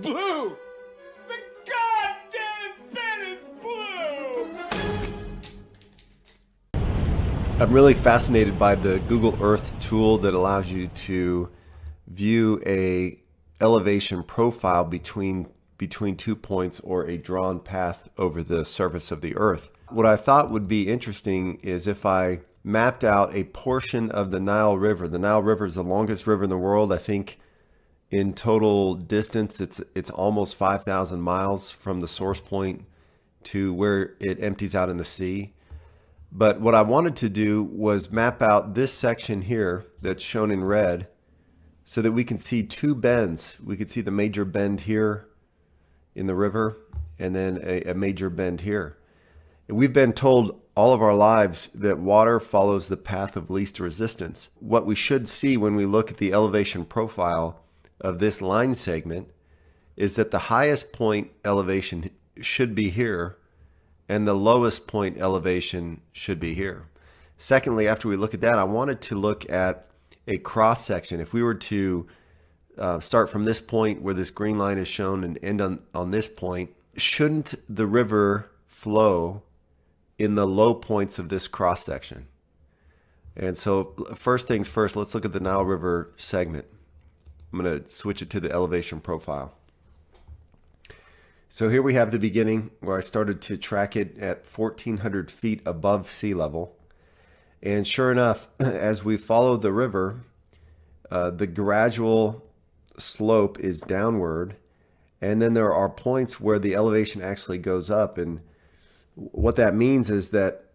Blue! The goddamn pen is blue! I'm really fascinated by the Google Earth tool that allows you to view a elevation profile between 2 points or a drawn path over the surface of the Earth. What I thought would be interesting is if I mapped out a portion of the Nile River. The Nile River is the longest river in the world. I think in total distance, it's almost 5,000 miles from the source point to where it empties out in the sea. But what I wanted to do was map out this section here that's shown in red so that we can see two bends. We could see the major bend here in the river and then a major bend here. And we've been told all of our lives that water follows the path of least resistance. What we should see when we look at the elevation profile of this line segment is that the highest point elevation should be here and the lowest point elevation should be here. Secondly, after we look at that, I wanted to look at a cross section. If we were to start from this point where this green line is shown and end on this point, shouldn't the river flow in the low points of this cross section? And so first things first, let's look at the Nile River segment. I'm going to switch it to the elevation profile. So here we have the beginning where I started to track it at 1,400 feet above sea level. And sure enough, as we follow the river, the gradual slope is downward. And then there are points where the elevation actually goes up. And what that means is that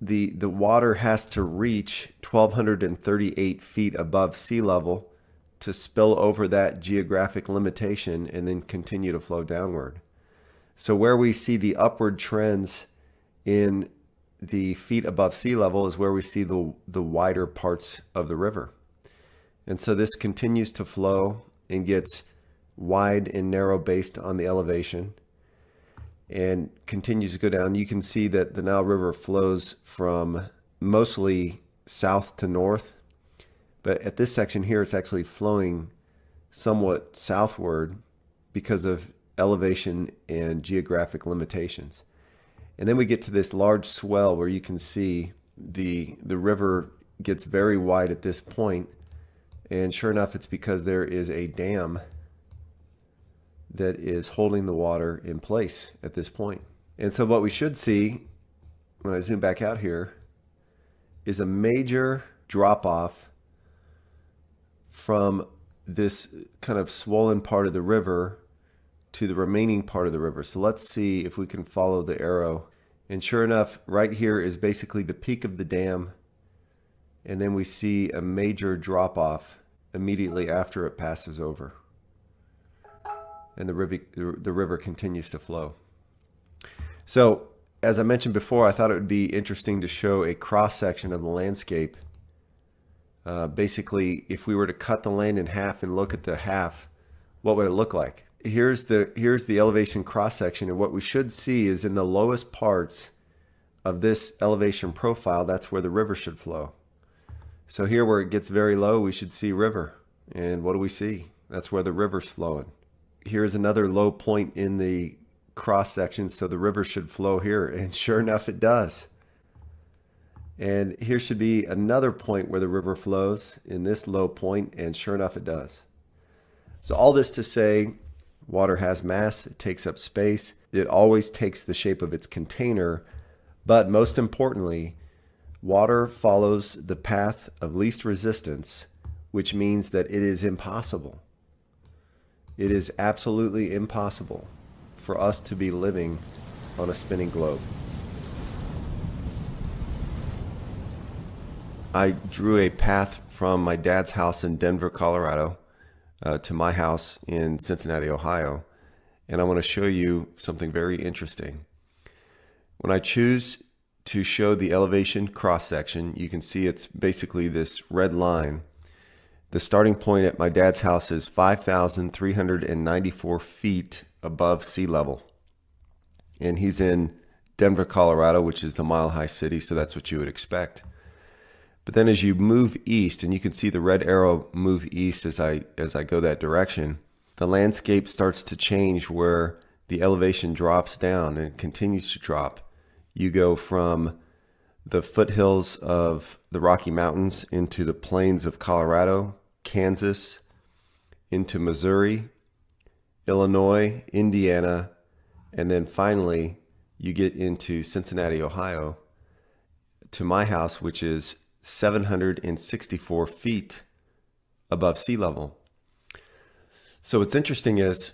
the water has to reach 1,238 feet above sea level to spill over that geographic limitation and then continue to flow downward. So where we see the upward trends in the feet above sea level is where we see the wider parts of the river. And so this continues to flow and gets wide and narrow based on the elevation and continues to go down. You can see that the Nile River flows from mostly south to north, but at this section here, it's actually flowing somewhat southward because of elevation and geographic limitations. And then we get to this large swell where you can see the river gets very wide at this point. And sure enough, it's because there is a dam that is holding the water in place at this point. And so what we should see when I zoom back out here is a major drop off from this kind of swollen part of the river to the remaining part of the river. So let's see if we can follow the arrow. And sure enough, right here is basically the peak of the dam. And then we see a major drop off immediately after it passes over. And the river continues to flow. So as I mentioned before, I thought it would be interesting to show a cross section of the landscape. Basically, if we were to cut the land in half and look at the half, what would it look like? Here's the elevation cross section, and what we should see is in the lowest parts of this elevation profile, that's where the river should flow. So here where it gets very low, we should see river. And what do we see? That's where the river's flowing. Here's another low point in the cross section, so the river should flow here, and sure enough it does. And here should be another point where the river flows in this low point, and sure enough it does. So all this to say, water has mass, it takes up space, it always takes the shape of its container, but most importantly, water follows the path of least resistance, which means that it is impossible. It is absolutely impossible for us to be living on a spinning globe. I drew a path from my dad's house in Denver, Colorado, to my house in Cincinnati, Ohio. And I want to show you something very interesting. When I choose to show the elevation cross section, you can see it's basically this red line. The starting point at my dad's house is 5,394 feet above sea level. And he's in Denver, Colorado, which is the mile-high city, so that's what you would expect. But then as you move east, and you can see the red arrow move east as I go that direction, the landscape starts to change where the elevation drops down and continues to drop. You go from the foothills of the Rocky Mountains into the plains of Colorado, Kansas, into Missouri, Illinois, Indiana, and then finally you get into Cincinnati, Ohio, to my house, which is 764 feet above sea level. So what's interesting is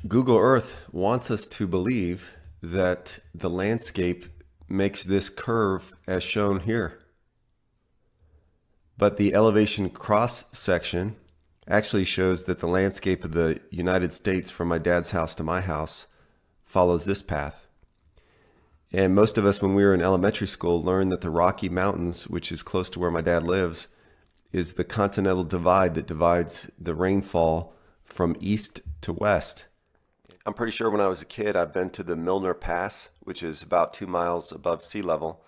Google Earth wants us to believe that the landscape makes this curve as shown here. But the elevation cross section actually shows that the landscape of the United States from my dad's house to my house follows this path. And most of us, when we were in elementary school, learned that the Rocky Mountains, which is close to where my dad lives, is the continental divide that divides the rainfall from east to west. I'm pretty sure when I was a kid, I've been to the Milner Pass, which is about 2 miles above sea level.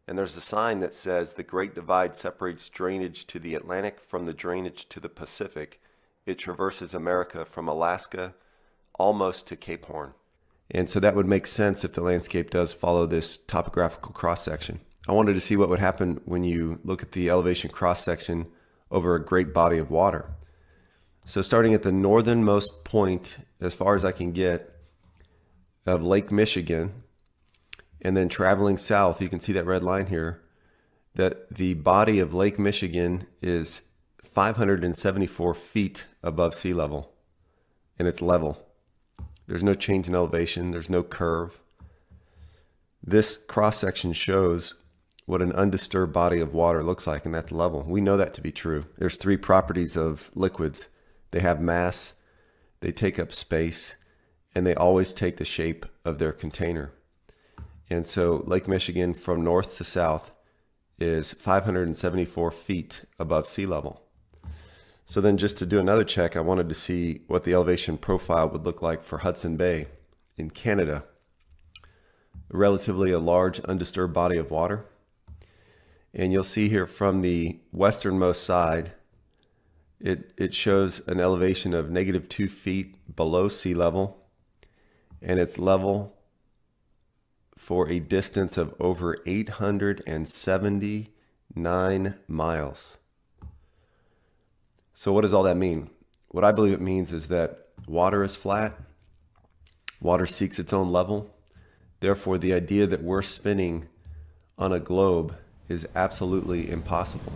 And there's a sign that says the Great Divide separates drainage to the Atlantic from the drainage to the Pacific. It traverses America from Alaska almost to Cape Horn. And so that would make sense if the landscape does follow this topographical cross-section. I wanted to see what would happen when you look at the elevation cross-section over a great body of water. So starting at the northernmost point, as far as I can get, of Lake Michigan, and then traveling south, you can see that red line here, that the body of Lake Michigan is 574 feet above sea level, and it's level. There's no change in elevation, there's no curve. This cross-section shows what an undisturbed body of water looks like, and that's level. We know that to be true. There's 3 properties of liquids. They have mass, they take up space, and they always take the shape of their container. And so Lake Michigan from north to south is 574 feet above sea level. So then just to do another check, I wanted to see what the elevation profile would look like for Hudson Bay in Canada. Relatively a large undisturbed body of water. And you'll see here from the westernmost side, it shows an elevation of -2 feet below sea level, and it's level for a distance of over 879 miles. So what does all that mean? What I believe it means is that water is flat, water seeks its own level, therefore the idea that we're spinning on a globe is absolutely impossible.